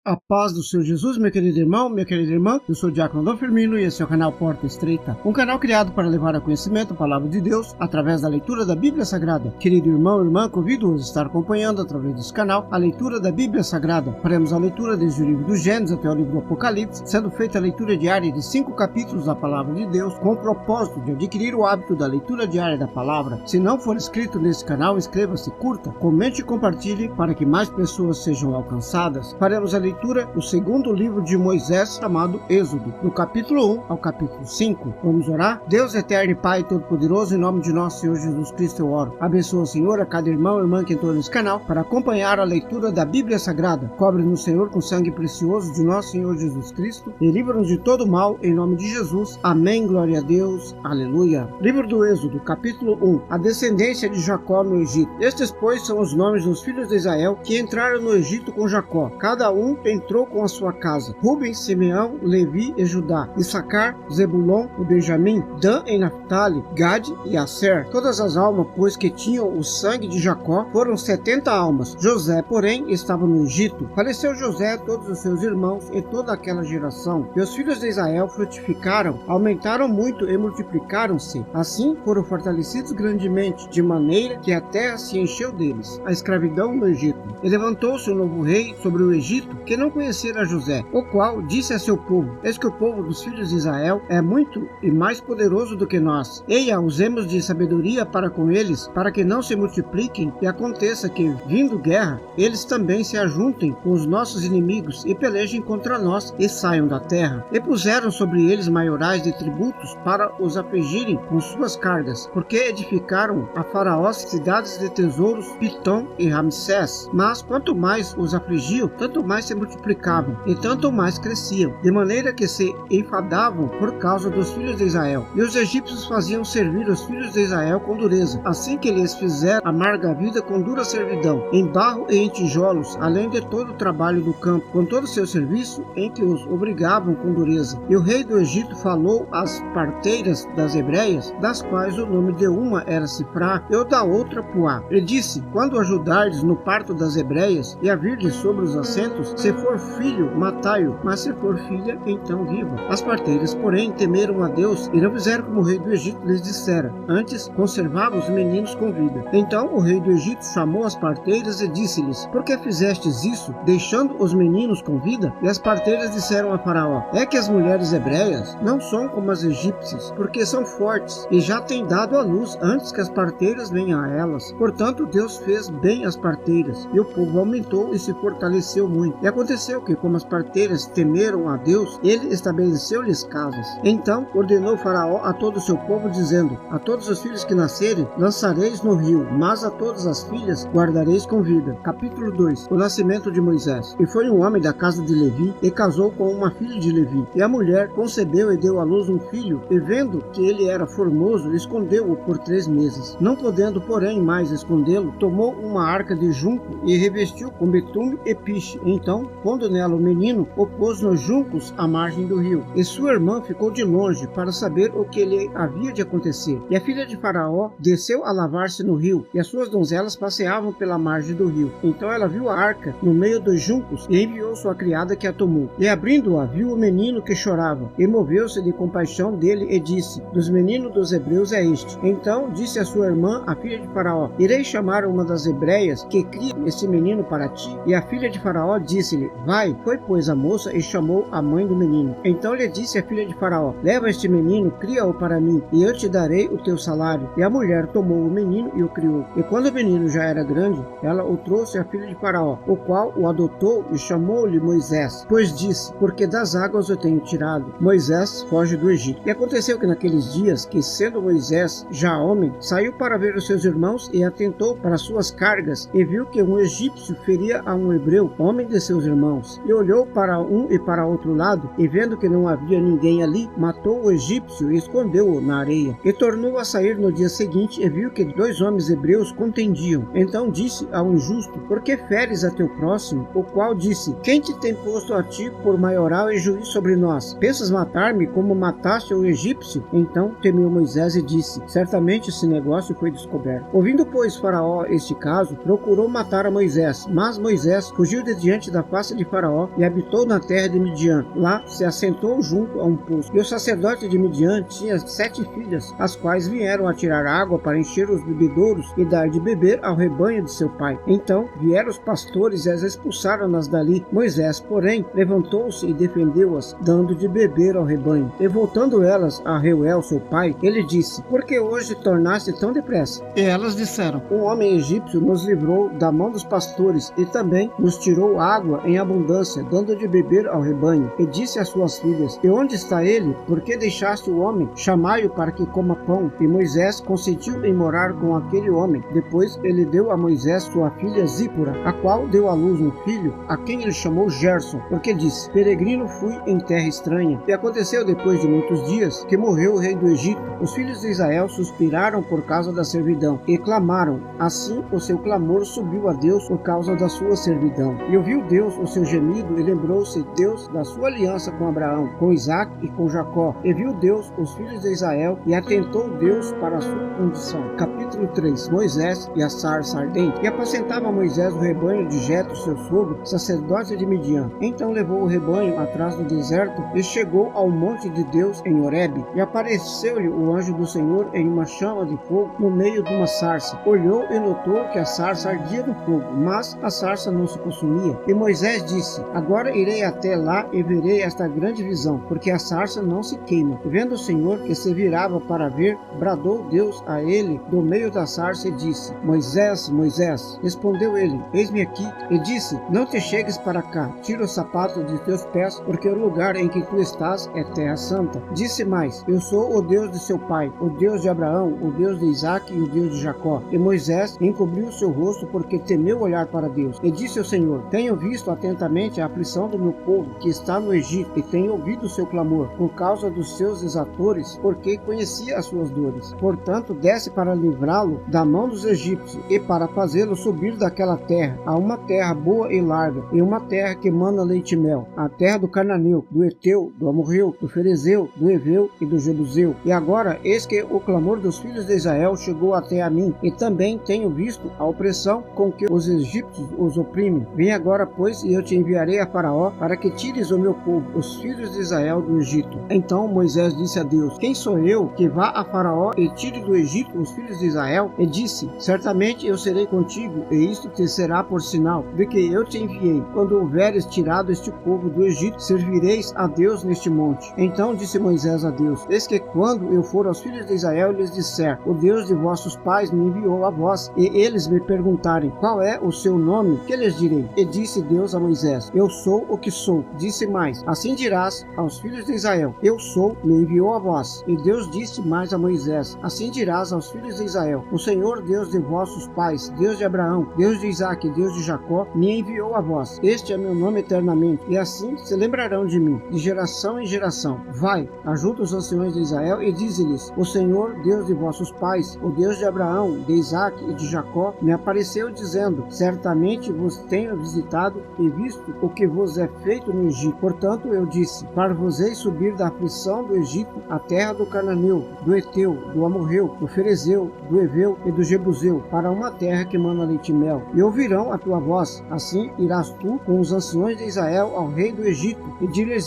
A paz do Senhor Jesus, meu querido irmão, minha querida irmã. Eu sou o Diácono Dom Firmino e esse é o canal Porta Estreita, um canal criado para levar a conhecimento a palavra de Deus através da leitura da Bíblia Sagrada. Querido irmão e irmã, convido-os a estar acompanhando através desse canal a leitura da Bíblia Sagrada. Faremos a leitura desde o livro do Gênesis até o livro do Apocalipse, sendo feita a leitura diária de 5 capítulos da palavra de Deus, com o propósito de adquirir o hábito da leitura diária da palavra. Se não for inscrito nesse canal, inscreva-se, curta, comente e compartilhe para que mais pessoas sejam alcançadas. Faremos a leitura do segundo livro de Moisés, chamado Êxodo, do capítulo 1 ao capítulo 5. Vamos orar? Deus eterno e Pai Todo-Poderoso, em nome de nosso Senhor Jesus Cristo eu oro. Abençoa, Senhor, a cada irmão e irmã que entrou nesse canal para acompanhar a leitura da Bíblia Sagrada. Cobre-nos, Senhor, com o sangue precioso de nosso Senhor Jesus Cristo e livra-nos de todo mal, em nome de Jesus. Amém, glória a Deus, aleluia. Livro do Êxodo, capítulo 1. A descendência de Jacó no Egito. Estes, pois, são os nomes dos filhos de Israel que entraram no Egito com Jacó. Cada um entrou com a sua casa: Rubem, Simeão, Levi e Judá, Issacar, Zebulon e Benjamim, Dan e Naphtali, Gade e Asser. Todas as almas, pois, que tinham o sangue de Jacó, foram 70 almas. José, porém, estava no Egito. Faleceu José, todos os seus irmãos e toda aquela geração. E os filhos de Israel frutificaram, aumentaram muito e multiplicaram-se. Assim foram fortalecidos grandemente, de maneira que a terra se encheu deles. A escravidão no Egito. E levantou-se um novo rei sobre o Egito, que não conhecera José, o qual disse a seu povo: eis que o povo dos filhos de Israel é muito e mais poderoso do que nós. Eia, usemos de sabedoria para com eles, para que não se multipliquem, e aconteça que, vindo guerra, eles também se ajuntem com os nossos inimigos e pelejem contra nós e saiam da terra. E puseram sobre eles maiorais de tributos para os afligirem com suas cargas, porque edificaram a Faraó cidades de tesouros, Pitom e Ramsés. Mas quanto mais os afligiam, tanto mais se multiplicavam e tanto mais cresciam, de maneira que se enfadavam por causa dos filhos de Israel. E os egípcios faziam servir os filhos de Israel com dureza, assim que lhes fizeram amarga vida com dura servidão, em barro e em tijolos, além de todo o trabalho do campo, com todo o seu serviço, em que os obrigavam com dureza. E o rei do Egito falou às parteiras das hebreias, das quais o nome de uma era Sifrá e o da outra Puá, e disse: quando ajudardes no parto das hebreias e a virdes sobre os assentos, se for filho, matai-o, mas se for filha, então viva. As parteiras, porém, temeram a Deus e não fizeram como o rei do Egito lhes dissera, antes conservavam os meninos com vida. Então o rei do Egito chamou as parteiras e disse-lhes: por que fizestes isso, deixando os meninos com vida? E as parteiras disseram a Faraó: é que as mulheres hebreias não são como as egípcias, porque são fortes e já têm dado à luz antes que as parteiras venham a elas. Portanto, Deus fez bem às parteiras, e o povo aumentou e se fortaleceu muito. E aconteceu que, como as parteiras temeram a Deus, ele estabeleceu-lhes casas. Então ordenou Faraó a todo o seu povo, dizendo: a todos os filhos que nascerem lançareis no rio, mas a todas as filhas guardareis com vida. Capítulo 2. O nascimento de Moisés. E foi um homem da casa de Levi, e casou com uma filha de Levi. E a mulher concebeu e deu à luz um filho, e vendo que ele era formoso, escondeu-o por 3 meses. Não podendo, porém, mais escondê-lo, tomou uma arca de junco e revestiu com betume e piche. Então, pondo nela o menino, o pôs nos juncos à margem do rio. E sua irmã ficou de longe para saber o que lhe havia de acontecer. E a filha de Faraó desceu a lavar-se no rio, e as suas donzelas passeavam pela margem do rio. Então ela viu a arca no meio dos juncos e enviou sua criada, que a tomou. E abrindo-a, viu o menino que chorava, e moveu-se de compaixão dele e disse: dos meninos dos hebreus é este. Então disse a sua irmã, a filha de Faraó: irei chamar uma das hebreias que cria esse menino para ti. E a filha de Faraó disse-lhe: vai. Foi, pois, a moça e chamou a mãe do menino. Então lhe disse a filha de Faraó: leva este menino, cria-o para mim, e eu te darei o teu salário. E a mulher tomou o menino e o criou. E quando o menino já era grande, ela o trouxe à filha de Faraó, o qual o adotou e chamou-lhe Moisés, pois disse: porque das águas eu tenho tirado. Moisés foge do Egito. E aconteceu que naqueles dias, que sendo Moisés já homem, saiu para ver os seus irmãos e atentou para suas cargas, e viu que um egípcio feria a um hebreu, homem de seus irmãos. E olhou para um e para outro lado, e vendo que não havia ninguém ali, matou o egípcio e escondeu-o na areia. E tornou a sair no dia seguinte, e viu que 2 homens hebreus contendiam. Então disse ao injusto: por que feres a teu próximo? O qual disse: quem te tem posto a ti por maioral e juiz sobre nós? Pensas matar-me como mataste o egípcio? Então temeu Moisés e disse: certamente esse negócio foi descoberto. Ouvindo, pois, Faraó este caso, procurou matar a Moisés, mas Moisés fugiu de diante da face face de Faraó e habitou na terra de Midian. Lá se assentou junto a um poço. E o sacerdote de Midian tinha 7 filhas, as quais vieram a tirar água para encher os bebedouros e dar de beber ao rebanho de seu pai. Então vieram os pastores e as expulsaram-nas dali. Moisés, porém, levantou-se e defendeu-as, dando de beber ao rebanho. E voltando elas a Reuel, seu pai, ele disse: por que hoje tornaste tão depressa? E elas disseram: um homem egípcio nos livrou da mão dos pastores e também nos tirou água em abundância, dando de beber ao rebanho. E disse às suas filhas: e onde está ele? Por que deixaste o homem? Chamai-o para que coma pão. E Moisés consentiu em morar com aquele homem. Depois ele deu a Moisés sua filha Zípora, a qual deu à luz um filho, a quem ele chamou Gerson, porque disse: peregrino fui em terra estranha. E aconteceu depois de muitos dias que morreu o rei do Egito. Os filhos de Israel suspiraram por causa da servidão e clamaram. Assim o seu clamor subiu a Deus por causa da sua servidão. E ouviu Deus o seu gemido e lembrou-se Deus da sua aliança com Abraão, com Isaque e com Jacó. E viu Deus os filhos de Israel e atentou Deus para a sua condição. Capítulo 3. Moisés e a sarça ardente. E apacentava Moisés o rebanho de Jetro, seu sogro, sacerdote de Midian. Então levou o rebanho atrás do deserto e chegou ao monte de Deus em Horebe. E apareceu-lhe o anjo do Senhor em uma chama de fogo no meio de uma sarça. Olhou e notou que a sarça ardia no fogo, mas a sarça não se consumia. E Moisés disse: agora irei até lá e verei esta grande visão, porque a sarça não se queima. E vendo o Senhor que se virava para ver, bradou Deus a ele do meio da sarça e disse: Moisés, Moisés. Respondeu ele: eis-me aqui. E disse: não te chegues para cá, tira os sapatos de teus pés, porque o lugar em que tu estás é terra santa. Disse mais: eu sou o Deus de seu pai, o Deus de Abraão, o Deus de Isaque e o Deus de Jacó. E Moisés encobriu o seu rosto porque temeu olhar para Deus. E disse ao Senhor: tenho visto atentamente a aflição do meu povo que está no Egito, e tenho ouvido o seu clamor por causa dos seus exatores, porque conhecia as suas dores. Portanto, desce para livrá-lo da mão dos egípcios e para fazê-lo subir daquela terra a uma terra boa e larga, e uma terra que mana leite e mel, a terra do Cananeu, do Eteu, do Amorreu, do Ferezeu, do Eveu e do Jebuseu. E agora, eis que o clamor dos filhos de Israel chegou até a mim, e também tenho visto a opressão com que os egípcios os oprimem. Vem agora, pois, e eu te enviarei a Faraó, para que tires o meu povo, os filhos de Israel, do Egito. Então Moisés disse a Deus: quem sou eu que vá a Faraó e tire do Egito os filhos de Israel? E disse: certamente eu serei contigo, e isto te será por sinal de que eu te enviei. Quando houveres tirado este povo do Egito, servireis a Deus neste monte. Então disse Moisés a Deus: eis que quando eu for aos filhos de Israel e lhes disser: o Deus de vossos pais me enviou a vós, e eles me perguntarem: qual é o seu nome? Que lhes direi? E disse Deus a Moisés: eu sou o que sou. Disse mais: assim dirás aos filhos de Israel: eu sou, me enviou a vós. E Deus disse mais a Moisés: assim dirás aos filhos de Israel: o Senhor Deus de vossos pais, Deus de Abraão, Deus de Isaque, Deus de Jacó, me enviou a vós. Este é meu nome eternamente, e assim se lembrarão de mim, de geração em geração. Vai, ajuda os anciões de Israel e dize-lhes: o Senhor Deus de vossos pais, o Deus de Abraão, de Isaque e de Jacó, me apareceu dizendo: certamente vos tenho visitado e visto o que vos é feito no Egito. Portanto eu disse: far-vos-eis subir da aflição do Egito à terra do Cananeu, do Eteu, do Amorreu, do Ferezeu, do Eveu e do Jebuseu, para uma terra que mana leite e mel. E ouvirão a tua voz. Assim irás tu com os anciões de Israel ao rei do Egito, e direis: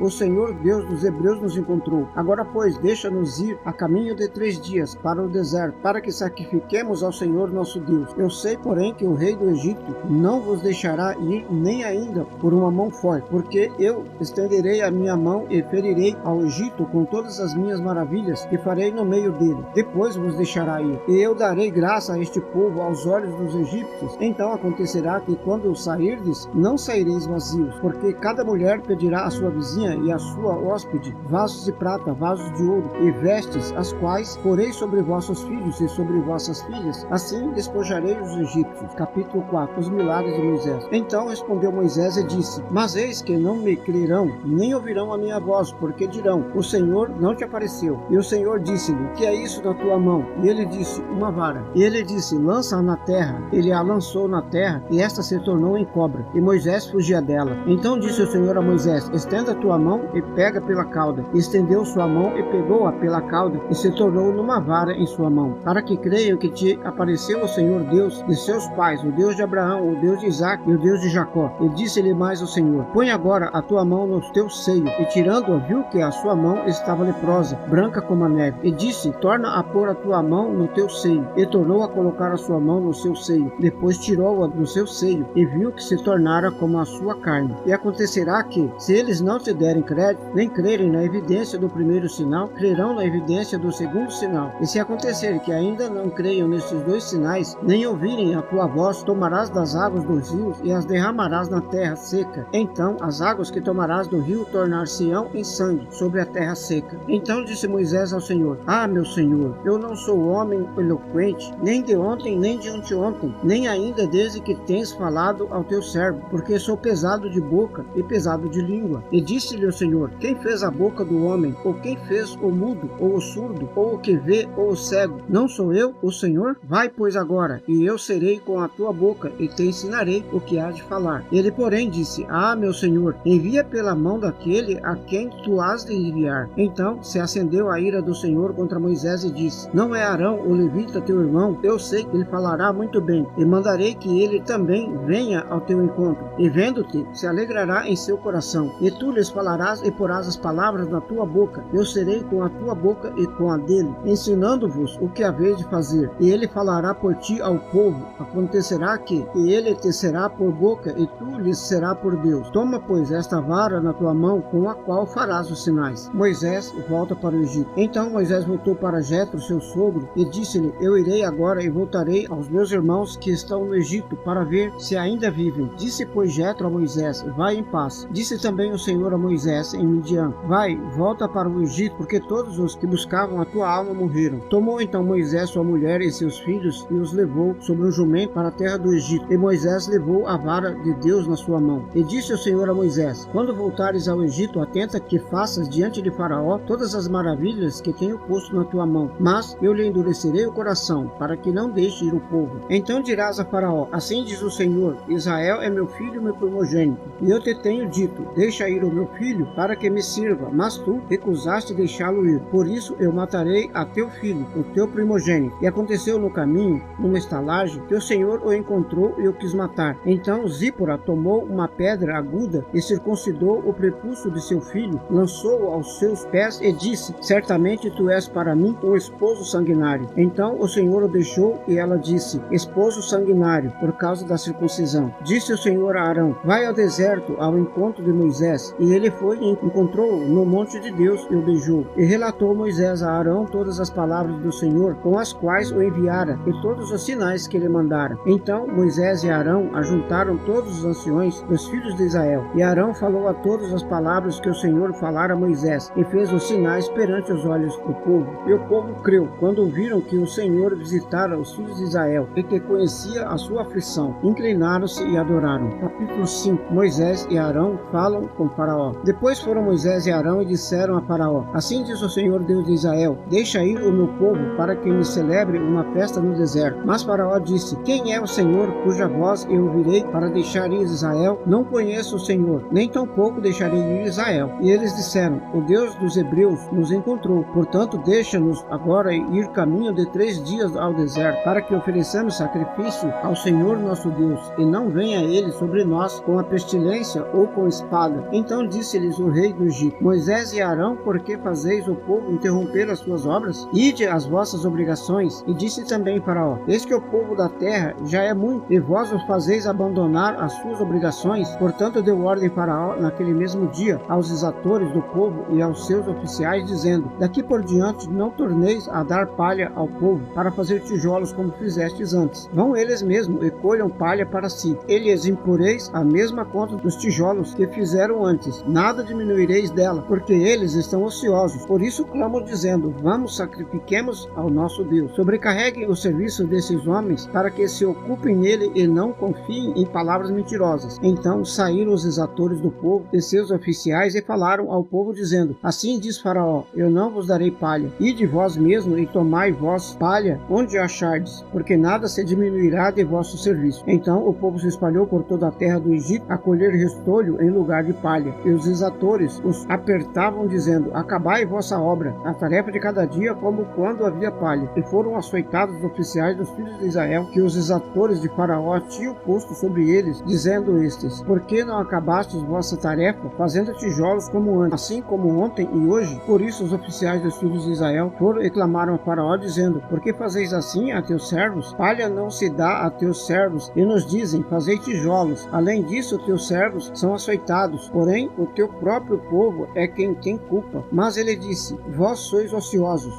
o Senhor Deus dos Hebreus nos encontrou. Agora, pois, deixa-nos ir a caminho de 3 dias para o deserto, para que sacrifiquemos ao Senhor nosso Deus. Eu sei, porém, que o rei do Egito não vos deixará ir, nem ainda por uma mão forte, porque eu estenderei a minha mão e ferirei ao Egito com todas as minhas maravilhas que farei no meio dele. Depois vos deixará ir, e eu darei graça a este povo aos olhos dos egípcios. Então acontecerá que quando sairdes, não saireis vazios, porque cada mulher pedirá à sua vizinha e à sua hóspede vasos de prata, vasos de ouro e vestes, as quais porei sobre vossos filhos e sobre vossas filhas. Assim despojarei os egípcios. Capítulo 4. Os milagres de Moisés. Então respondeu Moisés e disse: mas eis que não me crerão, nem ouvirão a minha voz, porque dirão: o Senhor não te apareceu. E o Senhor disse-lhe: que é isso na tua mão? E ele disse: uma vara. E ele disse: lança-a na terra. Ele a lançou na terra, e esta se tornou em cobra, e Moisés fugia dela. Então disse o Senhor a Moisés: estenda a tua mão e pega pela cauda. E estendeu sua mão e pegou-a pela cauda, e se tornou numa vara em sua mão, para que creiam que te apareceu o Senhor Deus de seus pais, o Deus de Abraão, o Deus de Isaque e o Deus de Jacó. Jacó. E disse-lhe mais o Senhor: põe agora a tua mão no teu seio. E tirando-a, viu que a sua mão estava leprosa, branca como a neve. E disse: torna a pôr a tua mão no teu seio. E tornou a colocar a sua mão no seu seio. Depois tirou-a do seu seio, e viu que se tornara como a sua carne. E acontecerá que, se eles não te derem crédito, nem crerem na evidência do primeiro sinal, crerão na evidência do segundo sinal. E se acontecer que ainda não creiam nestes dois sinais, nem ouvirem a tua voz, tomarás das águas dos rios e as derramarás na terra seca. Então as águas que tomarás do rio tornar-se-ão em sangue sobre a terra seca. Então disse Moisés ao Senhor: ah, meu Senhor, eu não sou homem eloquente, nem de ontem, nem de anteontem, nem ainda desde que tens falado ao teu servo, porque sou pesado de boca e pesado de língua. E disse-lhe o Senhor: quem fez a boca do homem? Ou quem fez o mudo, ou o surdo, ou o que vê, ou o cego? Não sou eu, o Senhor? Vai, pois, agora, e eu serei com a tua boca, e te ensinarei o que há de falar. Ele, porém, disse: ah, meu Senhor, envia pela mão daquele a quem tu has de enviar. Então se acendeu a ira do Senhor contra Moisés e disse: não é Arão, o levita, teu irmão? Eu sei que ele falará muito bem, e mandarei que ele também venha ao teu encontro, e vendo-te, se alegrará em seu coração. E tu lhes falarás e porás as palavras na tua boca. Eu serei com a tua boca e com a dele, ensinando-vos o que haveis de fazer. E ele falará por ti ao povo. Acontecerá que ele te será por boca, e tu lhes será por Deus. Toma, pois, esta vara na tua mão, com a qual farás os sinais. Moisés volta para o Egito. Então Moisés voltou para Jetro, seu sogro, e disse-lhe: eu irei agora e voltarei aos meus irmãos que estão no Egito, para ver se ainda vivem. Disse, pois, Jetro a Moisés: vai em paz. Disse também o Senhor a Moisés em Midian: vai, volta para o Egito, porque todos os que buscavam a tua alma morreram. Tomou então Moisés sua mulher e seus filhos, e os levou sobre um jumento para a terra do Egito. E Moisés levou a vara de Deus na sua mão. E disse o Senhor a Moisés: quando voltares ao Egito, atenta que faças diante de Faraó todas as maravilhas que tenho posto na tua mão. Mas eu lhe endurecerei o coração, para que não deixe ir o povo. Então dirás a Faraó: assim diz o Senhor: Israel é meu filho e meu primogênito. E eu te tenho dito: deixa ir o meu filho, para que me sirva. Mas tu recusaste deixá-lo ir. Por isso eu matarei a teu filho, o teu primogênito. E aconteceu no caminho, numa estalagem, que o Senhor o encontrou e o quis matar. Então Zípora tomou uma pedra aguda e circuncidou o prepúcio de seu filho, lançou-o aos seus pés e disse: certamente tu és para mim um esposo sanguinário. Então o Senhor o deixou, e ela disse: esposo sanguinário, por causa da circuncisão. Disse o Senhor a Arão: vai ao deserto ao encontro de Moisés. E ele foi e encontrou-o no monte de Deus e o beijou. E relatou Moisés a Arão todas as palavras do Senhor, com as quais o enviara, e todos os sinais que ele mandara. Então Moisés e Arão ajuntaram todos os anciões dos filhos de Israel. E Arão falou a todas as palavras que o Senhor falara a Moisés, e fez os sinais perante os olhos do povo. E o povo creu, quando ouviram que o Senhor visitara os filhos de Israel, e que conhecia a sua aflição. Inclinaram-se e adoraram. Capítulo 5. Moisés e Arão falam com Faraó. Depois foram Moisés e Arão e disseram a Faraó: assim diz o Senhor Deus de Israel: deixa ir o meu povo, para que me celebre uma festa no deserto. Mas Faraó disse: quem é o Senhor, cuja voz eu ouvirei para deixar ir Israel? Não conheço o Senhor, nem tampouco deixarei ir Israel. E eles disseram: o Deus dos hebreus nos encontrou, portanto deixa-nos agora ir caminho de 3 dias ao deserto, para que ofereçamos sacrifício ao Senhor nosso Deus, e não venha ele sobre nós com a pestilência ou com espada. Então disse-lhes o rei do Egito: Moisés e Arão, por que fazeis o povo interromper as suas obras? Ide às vossas obrigações. E disse também Faraó: eis que o povo da terra já é muito, e vós os fazeis abandonar as suas obrigações. Portanto deu ordem Faraó naquele mesmo dia aos exatores do povo e aos seus oficiais, dizendo: daqui por diante não torneis a dar palha ao povo, para fazer tijolos como fizestes antes. Vão eles mesmos e colham palha para si. E lhes imporeis a mesma conta dos tijolos que fizeram antes. Nada diminuireis dela, porque eles estão ociosos. Por isso clamo dizendo: vamos, sacrifiquemos ao nosso Deus. Sobrecarreguem o serviço desses homens, para que se ocupem nele e não confiem em palavras mentirosas. Então saíram os exatores do povo e seus oficiais e falaram ao povo dizendo: assim diz Faraó: eu não vos darei palha. Ide vós mesmo e tomai vós palha onde achardes, porque nada se diminuirá de vosso serviço. Então o povo se espalhou por toda a terra do Egito a colher restolho em lugar de palha. E os exatores os apertavam dizendo: acabai vossa obra, a tarefa de cada dia, como quando havia palha. E foram açoitados os oficiais dos filhos de Israel, que os exatores de Faraó tinham posto sobre eles, dizendo estes: por que não acabastes vossa tarefa, fazendo tijolos como antes, assim como ontem e hoje? Por isso os oficiais dos filhos de Israel foram e clamaram a Faraó, dizendo: por que fazeis assim a teus servos? Palha não se dá a teus servos, e nos dizem: fazei tijolos. Além disso, teus servos são açoitados, porém o teu próprio povo é quem tem culpa. Mas ele disse: vós sois ociosos,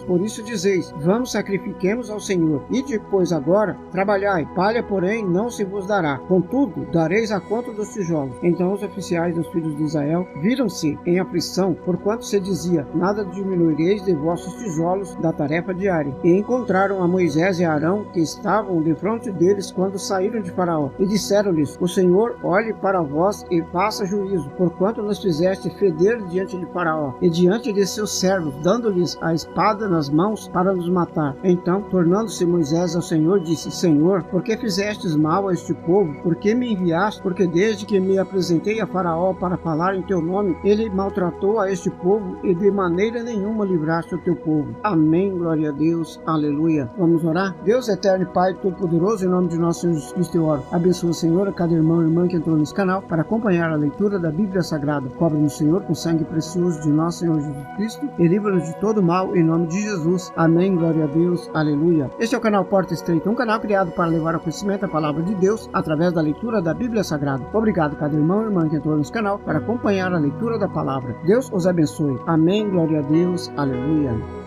por isso dizeis: vamos, sacrifiquemos ao Senhor, e depois agora trabalhai. Palha, porém, não se vos dará, contudo dareis a conta dos tijolos. Então os oficiais dos filhos de Israel viram-se em aflição, porquanto se dizia: nada diminuireis de vossos tijolos da tarefa diária. E encontraram a Moisés e a Arão, que estavam defronte deles quando saíram de Faraó, e disseram-lhes: o Senhor olhe para vós e faça juízo, porquanto nos fizeste feder diante de Faraó e diante de seus servos, dando-lhes a espada nas mãos para nos matar. Então, tornando-se Moisés ao Senhor, disse: Senhor, por que fizestes mal a este povo? Por que me enviaste? Porque desde que me apresentei a Faraó para falar em teu nome, ele maltratou a este povo, e de maneira nenhuma livraste o teu povo. Amém, glória a Deus, aleluia. Vamos orar? Deus eterno e Pai Todo-Poderoso, em nome de nosso Senhor Jesus Cristo eu oro. Abençoa, Senhor, a cada irmão e irmã que entrou nesse canal para acompanhar a leitura da Bíblia Sagrada. Cobre-nos, Senhor, com sangue precioso de nosso Senhor Jesus Cristo e livra-nos de todo mal, em nome de Jesus. Amém, glória a Deus, aleluia. Este é o canal Porta Estreita, um canal criado para levar ao conhecimento a palavra de Deus através da leitura da Bíblia Sagrada. Obrigado a cada irmão e irmã que entrou nesse canal para acompanhar a leitura da palavra. Deus os abençoe. Amém, glória a Deus, aleluia.